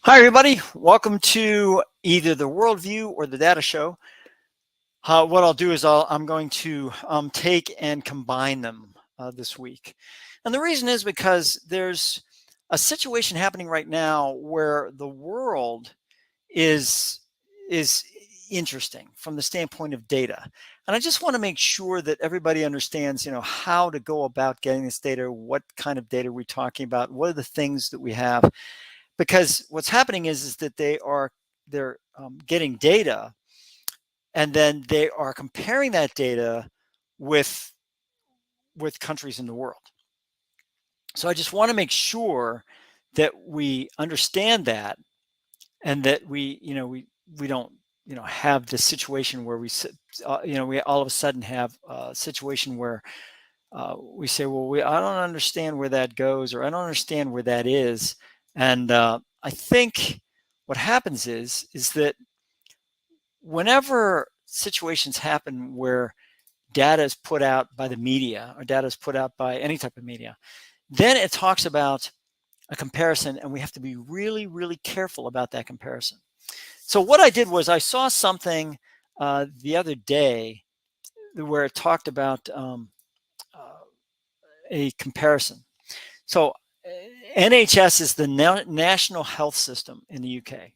Hi, everybody. Welcome to either the Worldview or the Data Show. What I'll do is I'm going to take and combine them this week. And the reason is because there's a situation happening right now where the world is is interesting from the standpoint of data. And I just want to make sure that everybody understands, how to go about getting this data, what kind of data we're talking about, what are the things that we have, because what's happening is that they're getting data, and then they are comparing that data with countries in the world. So I just want to make sure that we understand that, and that we don't have this situation where we all of a sudden have a situation where we say, well, I don't understand where that goes, or I don't understand where that is. And I think what happens is that whenever situations happen where data is put out by the media, or data is put out by any type of media, then it talks about a comparison, and we have to be really, really careful about that comparison. So what I did was I saw something the other day where it talked about a comparison. So NHS is the National Health System in the UK.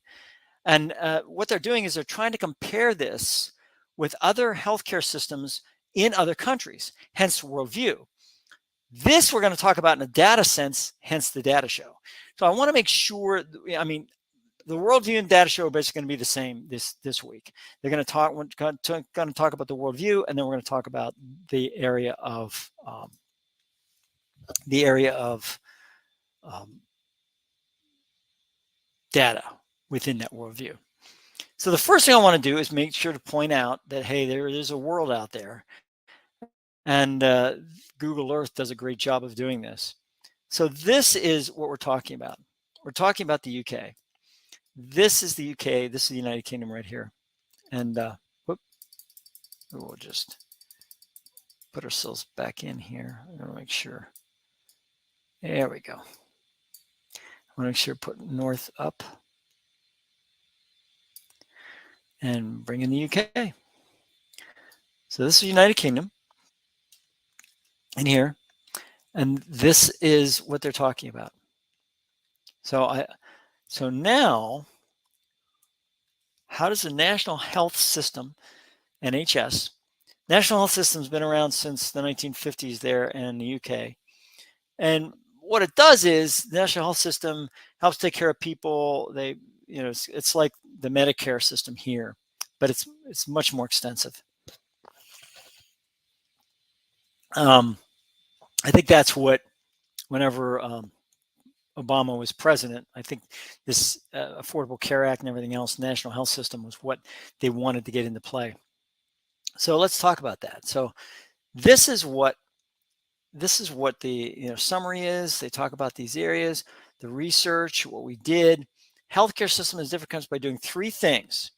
And what they're doing is they're trying to compare this with other healthcare systems in other countries, hence worldview. This we're going to talk about in a data sense, hence the data show. So I want to make sure, the worldview and data show are basically going to be the same this week. We're going to talk about the worldview, and then we're going to talk about the area of data within that worldview. So the first thing I want to do is make sure to point out that, hey, there is a world out there, and Google Earth does a great job of doing this. So this is what we're talking about. We're talking about the UK. This is the UK. This is the United Kingdom right here. And we'll just put ourselves back in here. I'm going to make sure. There we go. I want to make sure put north up and bring in the UK. So this is the United Kingdom in here, and this is what they're talking about. So now, how does the National Health System, NHS, National Health System has been around since the 1950s there in the UK. And what it does is the National Health System helps take care of people. It's like the Medicare system here, but it's much more extensive. I think that's what, whenever Obama was president, I think this Affordable Care Act and everything else, National Health System, was what they wanted to get into play. So let's talk about that. So this is what the summary is. They talk about these areas, the research, what we did. Healthcare system is different by doing three things.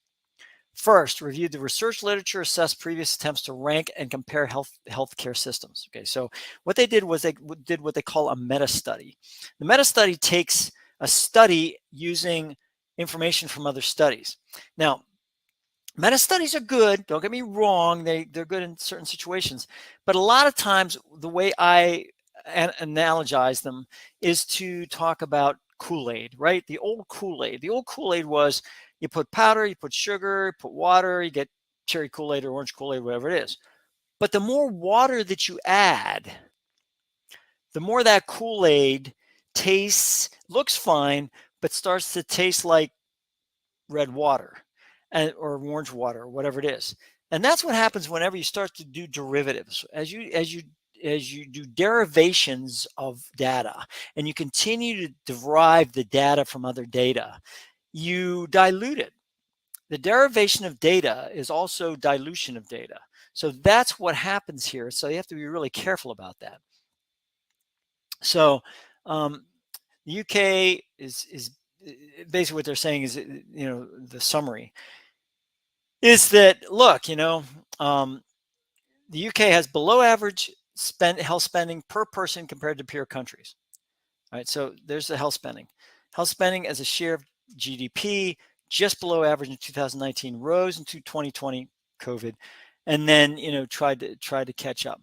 First, reviewed the research literature, assessed previous attempts to rank and compare healthcare systems. Okay, so what they did was they did what they call a meta study. The meta study takes a study using information from other studies. Now, meta studies are good. Don't get me wrong; they're good in certain situations. But a lot of times, the way I analogize them is to talk about Kool-Aid, right? The old Kool-Aid. The old Kool-Aid was, you put powder, you put sugar, you put water, you get cherry Kool-Aid or orange Kool-Aid, whatever it is. But the more water that you add, the more that Kool-Aid tastes, looks fine, but starts to taste like red water or orange water, or whatever it is. And that's what happens whenever you start to do derivatives. As you do derivations of data, and you continue to derive the data from other data, you dilute it. The derivation of data is also dilution of data. So that's what happens here. So you have to be really careful about that. So the UK is basically what they're saying is, the summary is that, look, the UK has below average health spending per person compared to peer countries. All right, so there's the health spending. Health spending as a share of GDP just below average in 2019, rose into 2020 COVID, and then tried to catch up.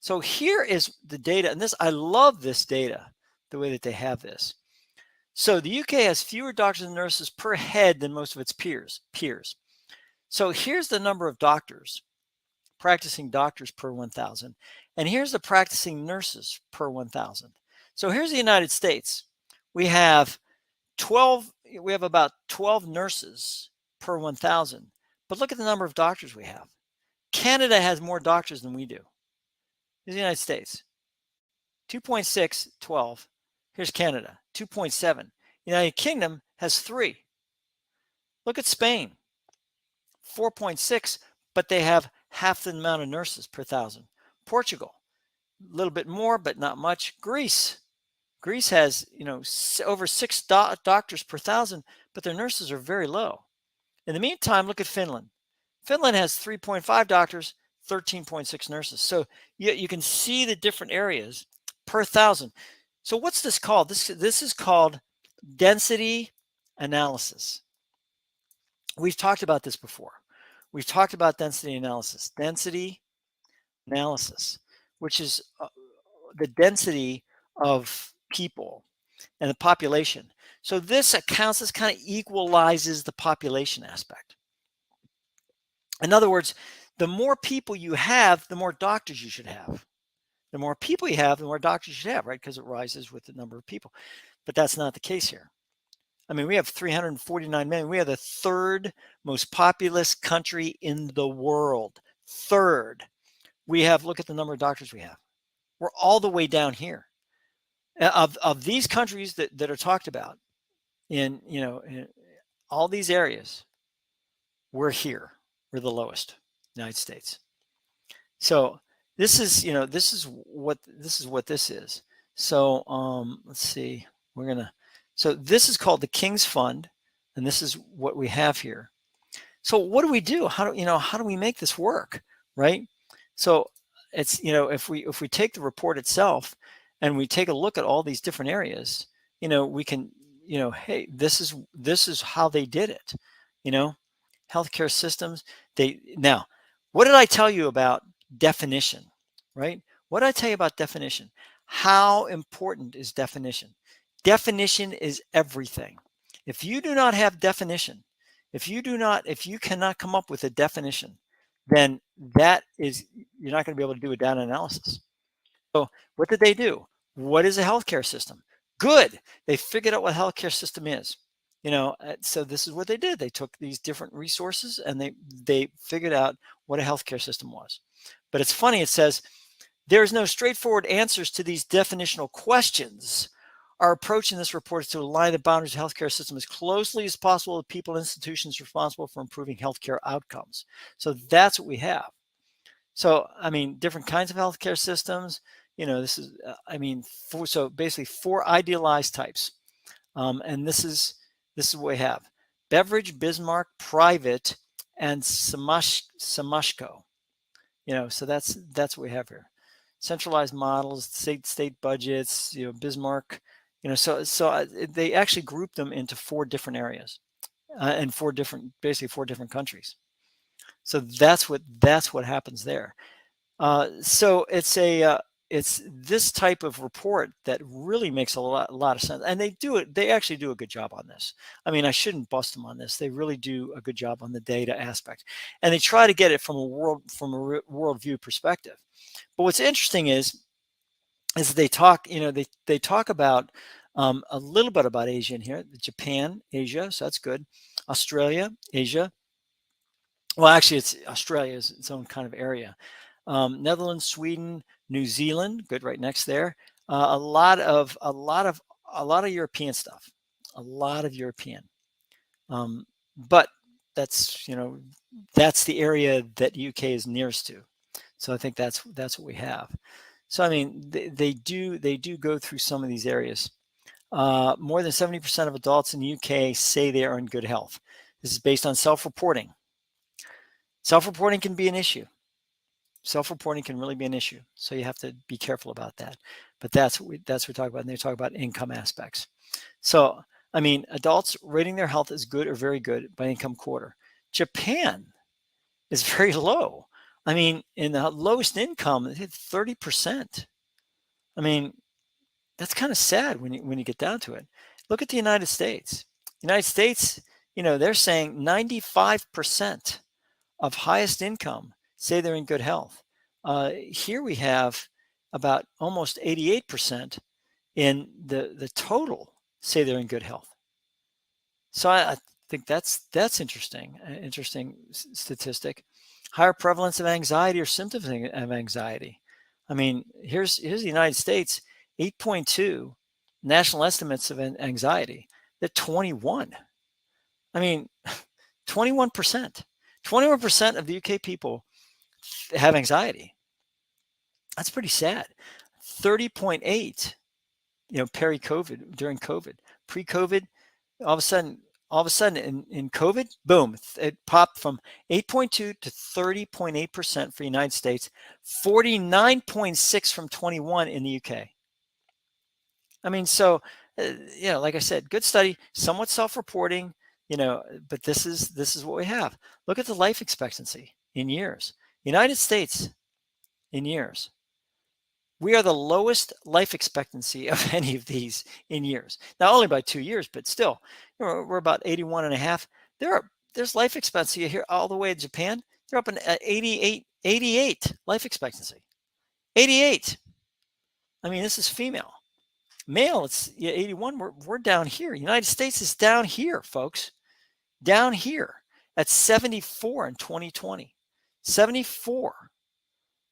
So here is the data, and I love this data, the way that they have this. So the UK has fewer doctors and nurses per head than most of its peers. So here's the number of practicing doctors per 1,000, and here's the practicing nurses per 1,000. So here's the United States. We have about 12 nurses per 1,000, but look at the number of doctors we have. Canada has more doctors than we do. Here's the United States, 2.6, 12. Here's Canada, 2.7. United Kingdom has 3. Look at Spain, 4.6, but they have half the amount of nurses per 1,000. Portugal, a little bit more, but not much. Greece has, over 6 doctors per 1,000, but their nurses are very low. In the meantime, look at Finland. Finland has 3.5 doctors, 13.6 nurses. So you can see the different areas per 1,000. So what's this called? This is called density analysis. We've talked about this before. We've talked about density analysis. Density analysis, which is the density of people and the population. So this kind of equalizes the population aspect. In other words, the more people you have, the more doctors you should have. The more people you have, the more doctors you should have, right? Because it rises with the number of people. But that's not the case here. I mean, we have 349 million. We are the third most populous country in the world. Third. Look at the number of doctors we have. We're all the way down here. Of these countries that are talked about in all these areas, we're here. We're the lowest, United States. So this is what this is. So let's see. So this is called the King's Fund, and this is what we have here. So what do we do? How do we make this work, right? So it's if we take the report itself and we take a look at all these different areas, we can hey, this is how they did it. Healthcare systems. Now, what did I tell you about definition, right? What did I tell you about definition? How important is definition? Definition is everything. If you do not have definition, if you cannot come up with a definition, then you're not going to be able to do a data analysis. So what did they do? What is a healthcare system? Good. They figured out what a healthcare system is. So this is what they did. They took these different resources and they figured out what a healthcare system was. But it's funny, it says, there's no straightforward answers to these definitional questions. Our approach in this report is to align the boundaries of the healthcare system as closely as possible with people and institutions responsible for improving healthcare outcomes. So that's what we have. So, I mean, different kinds of healthcare systems, this is, so basically 4 idealized types. And this is what we have: Beveridge, Bismarck, Private, and Samashko. So that's what we have here. Centralized models, state budgets, Bismarck. So they actually group them into 4 different areas, and 4 different countries. So that's what happens there. So it's this type of report that really makes a lot of sense, and they actually do a good job on this. I mean, I shouldn't bust them on this. They really do a good job on the data aspect, and they try to get it from a worldview perspective. But what's interesting is they talk about a little bit about Asia in here. Japan, Asia, so that's good. Australia, Asia. Well, actually, it's Australia is its own kind of area. Netherlands, Sweden, New Zealand, good, right next there. A lot of European stuff, a lot of European. But that's the area that UK is nearest to. So I think that's what we have. So I mean, they do go through some of these areas. More than 70% of adults in the UK say they are in good health. This is based on self-reporting. Self-reporting can be an issue. Self-reporting can really be an issue. So you have to be careful about that. But that's what we talk about. And they talk about income aspects. So I mean, adults rating their health as good or very good by income quarter. Japan is very low. I mean, in the lowest income, it hit 30%. I mean, that's kind of sad when you get down to it. Look at the United States. United States, they're saying 95% of highest income say they're in good health. Here we have about almost 88% in the total say they're in good health. So I think that's interesting. Interesting statistic. Higher prevalence of anxiety or symptoms of anxiety. I mean, here's the United States, 8.2 national estimates of anxiety. They're 21. I mean, 21%. 21% of the UK people have anxiety. That's pretty sad. 30.8, peri-COVID, during COVID. Pre-COVID, all of a sudden in COVID, boom, it popped from 8.2 to 30.8% for the United States, 49.6 from 21 in the UK. I mean, so, like I said, good study, somewhat self-reporting, but this is what we have. Look at the life expectancy in years. United States in years. We are the lowest life expectancy of any of these in years. Not only by 2 years, but still, we're about 81 and a half. There's life expectancy here all the way to Japan. They're up in 88 life expectancy. 88. I mean, this is female. Male, it's 81. We're down here. United States is down here, folks. Down here at 74 in 2020. 74.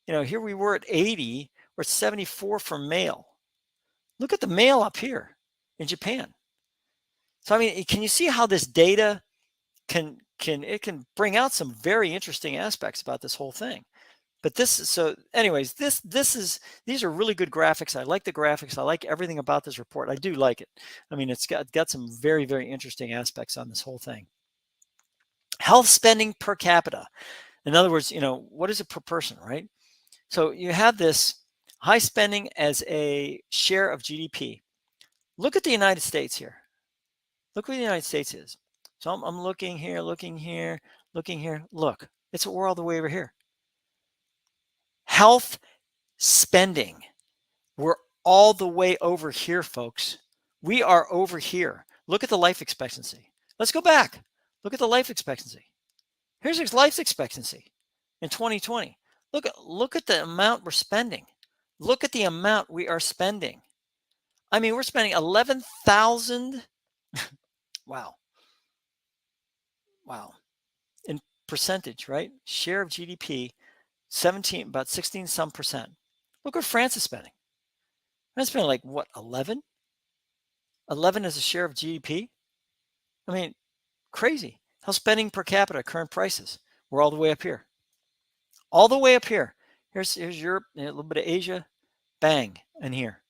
Here we were at 80. We're 74 for male. Look at the male up here in Japan. So, I mean, can you see how this data can bring out some very interesting aspects about this whole thing? But anyways, these are really good graphics. I like the graphics. I like everything about this report. I do like it. I mean, it's got some very, very interesting aspects on this whole thing. Health spending per capita. In other words, what is it per person, right? So you have this high spending as a share of GDP. Look at the United States here. Look where the United States is. So I'm looking here, looking here, looking here. Look, we're all the way over here. Health spending. We're all the way over here, folks. We are over here. Look at the life expectancy. Let's go back. Look at the life expectancy. Here's life expectancy in 2020. Look at the amount we're spending. Look at the amount we are spending. I mean, we're spending 11,000. Wow. In percentage, right? Share of GDP, about 16 some percent. Look what France is spending. France is spending like what, 11? 11 as a share of GDP? I mean, crazy. How spending per capita, current prices. We're all the way up here. All the way up here. Here's Europe, a little bit of Asia, bang, and here.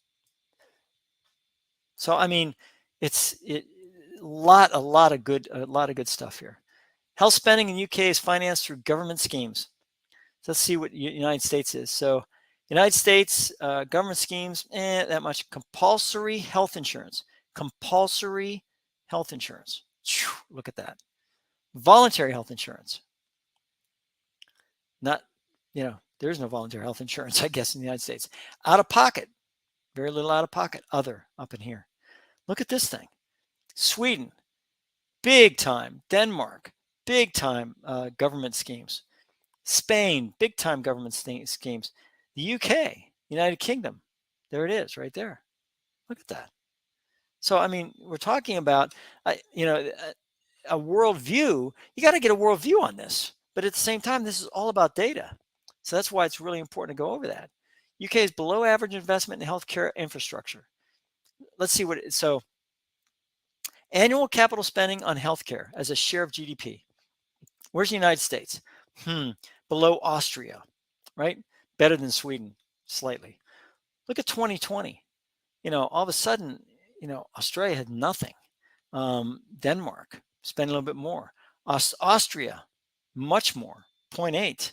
So I mean, it's a lot of good stuff here. Health spending in UK is financed through government schemes. So let's see what United States is. So United States government schemes, that much. Compulsory health insurance. Compulsory health insurance. Look at that. Voluntary health insurance. Not, there's no voluntary health insurance, I guess, in the United States. Out of pocket. Very little out of pocket. Other up in here. Look at this thing. Sweden, big time. Denmark, big time government schemes. Spain, big time government schemes. The UK, United Kingdom, there it is right there. Look at that. So, I mean, we're talking about, a worldview. You got to get a worldview on this. But at the same time, this is all about data. So that's why it's really important to go over that. UK is below average investment in healthcare infrastructure. Let's see so annual capital spending on healthcare as a share of GDP. Where's the United States? Below Austria, right? Better than Sweden, slightly. Look at 2020. All of a sudden, Australia had nothing. Denmark spent a little bit more. Austria, much more, 0.8.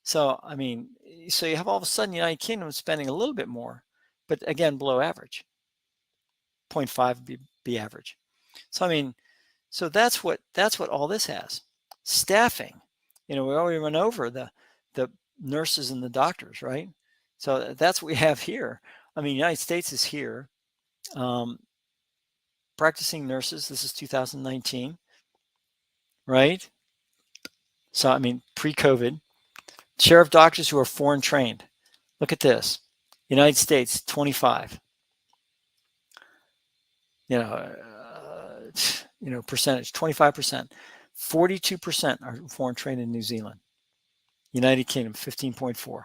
So, I mean, so you have all of a sudden United Kingdom spending a little bit more, but again, below average. 0.5 would be average. So I mean, so that's what all this has. Staffing. We already went over the nurses and the doctors, right? So that's what we have here. I mean, United States is here. Practicing nurses. This is 2019, right? So I mean, pre-COVID. Share of doctors who are foreign trained. Look at this. United States, 25. Percentage, 25%. 42% are foreign trained in New Zealand. United Kingdom, 15.4.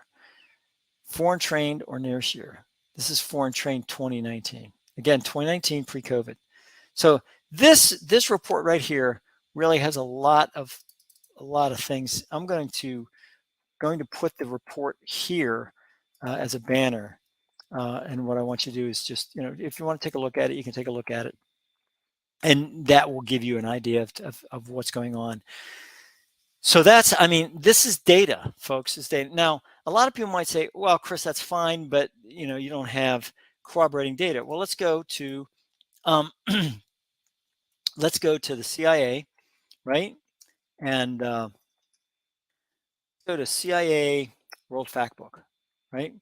Foreign trained or nearest year. This is foreign trained 2019. Again, 2019 pre-COVID. So this report right here really has a lot of things. I'm going to put the report here as a banner. And what I want you to do is just, if you want to take a look at it, you can take a look at it. And that will give you an idea of what's going on. So this is data, folks. Is data. Now, a lot of people might say, well, Chris, that's fine, but you don't have corroborating data. Well, let's go to let's go to the CIA, right? And go to CIA World Factbook, right?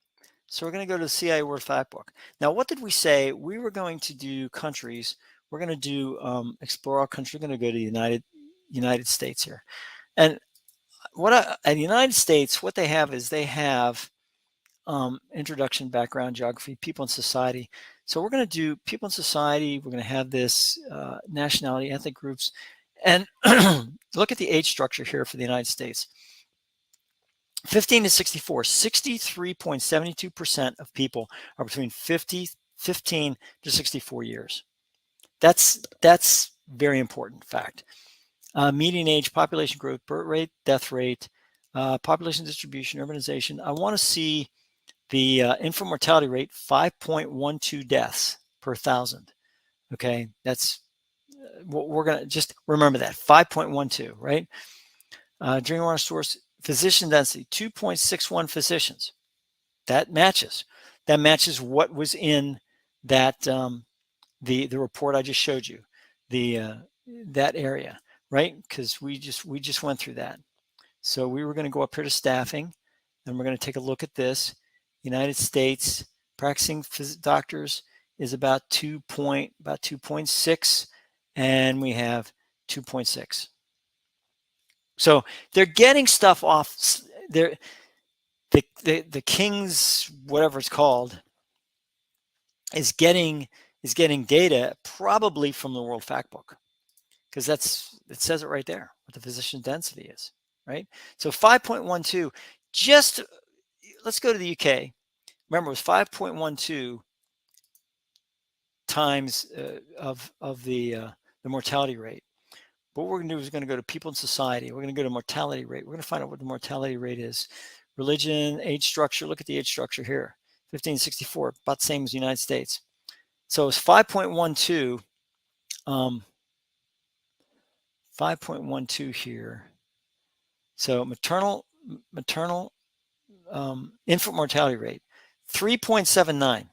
So we're going to go to the CIA World Factbook. Now, what did we say? We were going to do countries. We're going to do explore our country. We're going to go to the United States here. And at the United States, what they have is they have introduction, background, geography, people and society. So we're going to do people and society. We're going to have this nationality, ethnic groups, and look at the age structure here for the United States. 15 to 64, 63.72% of people are between 15 to 64 years. That's very important fact. Median age, population growth, birth rate, death rate, population distribution, urbanization. I want to see the infant mortality rate, 5.12 deaths per thousand. Okay, that's what we're going to just remember that, 5.12, right? Drinking water source, physician density, 2.61 physicians. That matches. That matches what was in that the report I just showed you, that area, right? Because we just went through that. So we were going to go up here to staffing, and we're going to take a look at this. United States practicing doctors is about 2.6, and we have 2.6. So they're getting stuff off. The King's, whatever it's called, is getting data probably from the World Factbook, because it says it right there what the physician density is, right? So 5.12. Just let's go to the UK. Remember, it was 5.12 times of the mortality rate. What we're going to do is we're going to go to people in society. We're going to go to mortality rate. We're going to find out what the mortality rate is. Religion, age structure. Look at the age structure here. 1564, about the same as the United States. So it's 5.12. 5.12 here. So maternal infant mortality rate, 3.79.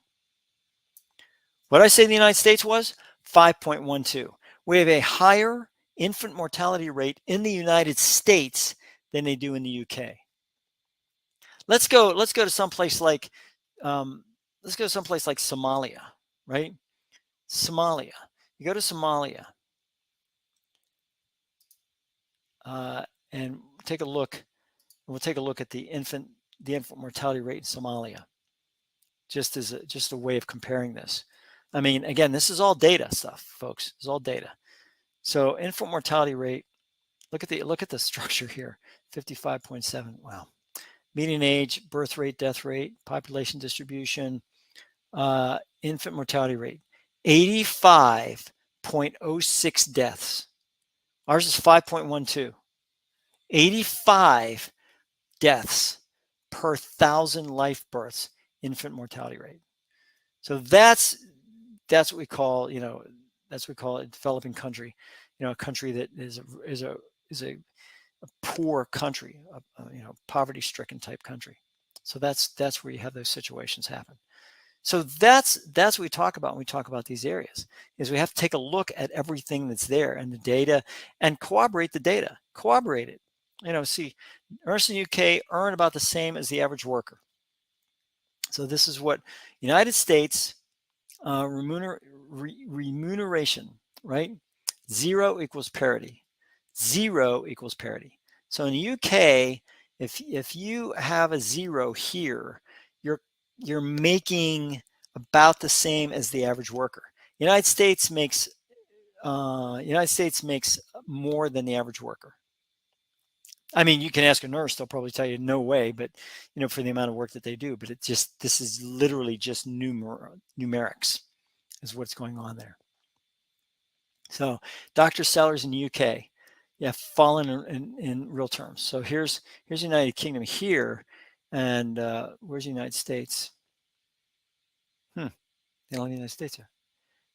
What I say in the United States was 5.12. We have a higher infant mortality rate in the United States than they do in the UK. Let's go to someplace like Somalia, right? Somalia. You go to Somalia and take a look. We'll take a look at the infant mortality rate in Somalia, just a way of comparing this. I mean, again, this is all data stuff, folks. It's all data. So infant mortality rate. Look at the structure here. 55.7. Wow. Median age, birth rate, death rate, population distribution, infant mortality rate, 85.06 deaths. Ours is 5.12. 85 deaths per 1,000 life births, infant mortality rate. So that's what we call, that's what we call a developing country, a country that is a poor country, poverty-stricken type country. So that's where you have those situations happen. So that's what we talk about when we talk about these areas, is we have to take a look at everything that's there and the data and corroborate the data, corroborate it. See, Ernst and UK earn about the same as the average worker. So this is what United States remuneration, right? 0 equals parity. 0 equals parity. So in the UK, if you have a 0 here, you're making about the same as the average worker. United States makes more than the average worker. I mean, you can ask a nurse; they'll probably tell you no way, but for the amount of work that they do. But this is literally just numerics is what's going on there. So doctor salaries in the UK, yeah, fallen in real terms. So here's the United Kingdom here, and where's the United States? The only United States here.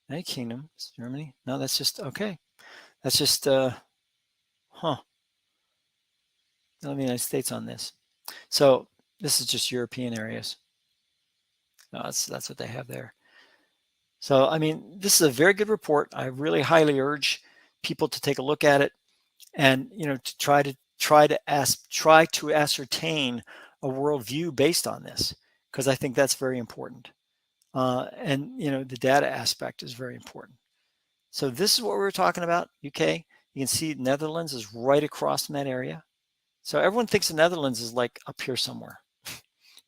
United Kingdom, Germany. No, that's just okay. That's just the United States on this. So this is just European areas. No, that's what they have there. So I mean, this is a very good report. I really highly urge people to take a look at it, and to try to ascertain a worldview based on this, because I think that's very important. And the data aspect is very important. So this is what we were talking about. UK. You can see Netherlands is right across from that area. So everyone thinks the Netherlands is like up here somewhere.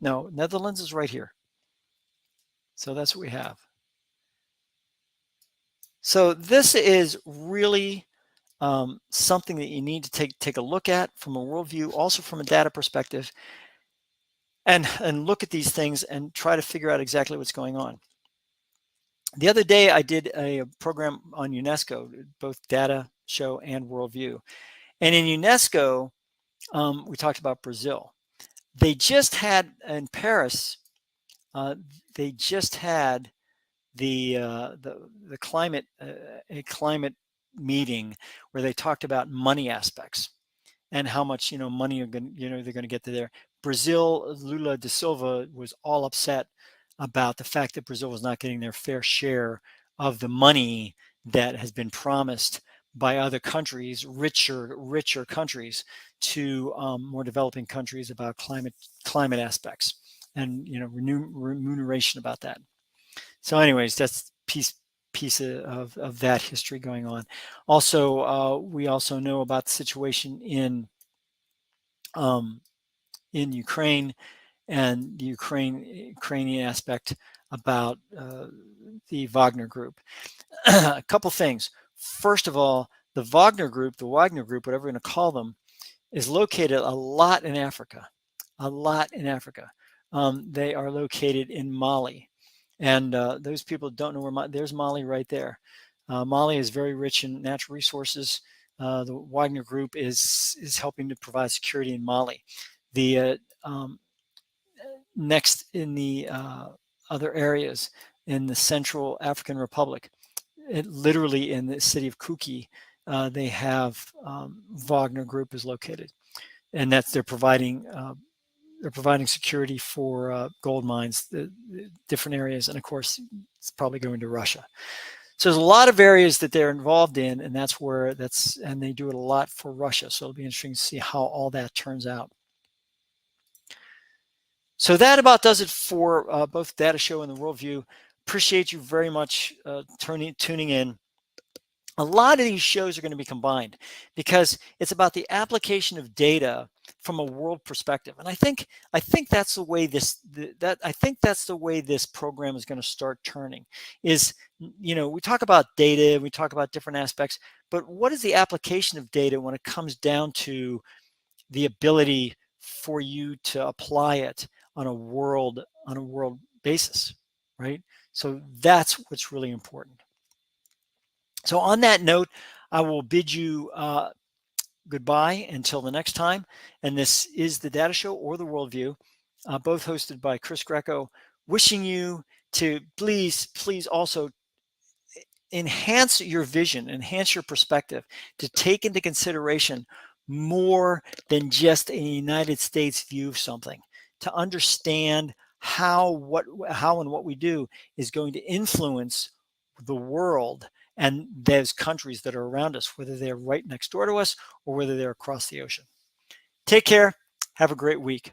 No, Netherlands is right here. So that's what we have. So this is really something that you need to take a look at from a worldview, also from a data perspective, and look at these things and try to figure out exactly what's going on. The other day, I did a program on UNESCO, both data show and worldview. And in UNESCO, we talked about Brazil. They just had in Paris. They just had the climate a climate meeting where they talked about money aspects and how much money they're going to get to there. Brazil, Lula da Silva was all upset about the fact that Brazil was not getting their fair share of the money that has been promised by other countries, richer countries, to more developing countries about climate aspects and remuneration about that. So, anyways, that's piece of that history going on. Also, we also know about the situation in Ukraine and the Ukrainian aspect about the Wagner Group. A couple things. First of all, the Wagner Group, whatever we're going to call them, is located a lot in Africa. They are located in Mali. And those people don't know where there's Mali right there. Mali is very rich in natural resources. The Wagner Group is helping to provide security in Mali. The next in the other areas in the Central African Republic, literally in the city of Kuki, they have Wagner Group is located, and they're providing security for gold mines, the different areas, and of course, it's probably going to Russia. So there's a lot of areas that they're involved in, and and they do it a lot for Russia. So it'll be interesting to see how all that turns out. So that about does it for both Data Show and the Worldview. Appreciate you very much tuning in. A lot of these shows are going to be combined because it's about the application of data from a world perspective, and I think that's the way this program is going to start turning. Is we talk about data, we talk about different aspects, but what is the application of data when it comes down to the ability for you to apply it on a world basis, right? So that's what's really important. So on that note, I will bid you goodbye until the next time. And this is the Data Show or the Worldview, both hosted by Chris Greco. Wishing you to please also enhance your vision, enhance your perspective, to take into consideration more than just a United States view of something, to understand how and what we do is going to influence the world and those countries that are around us, whether they're right next door to us or whether they're across the ocean. Take care. Have a great week.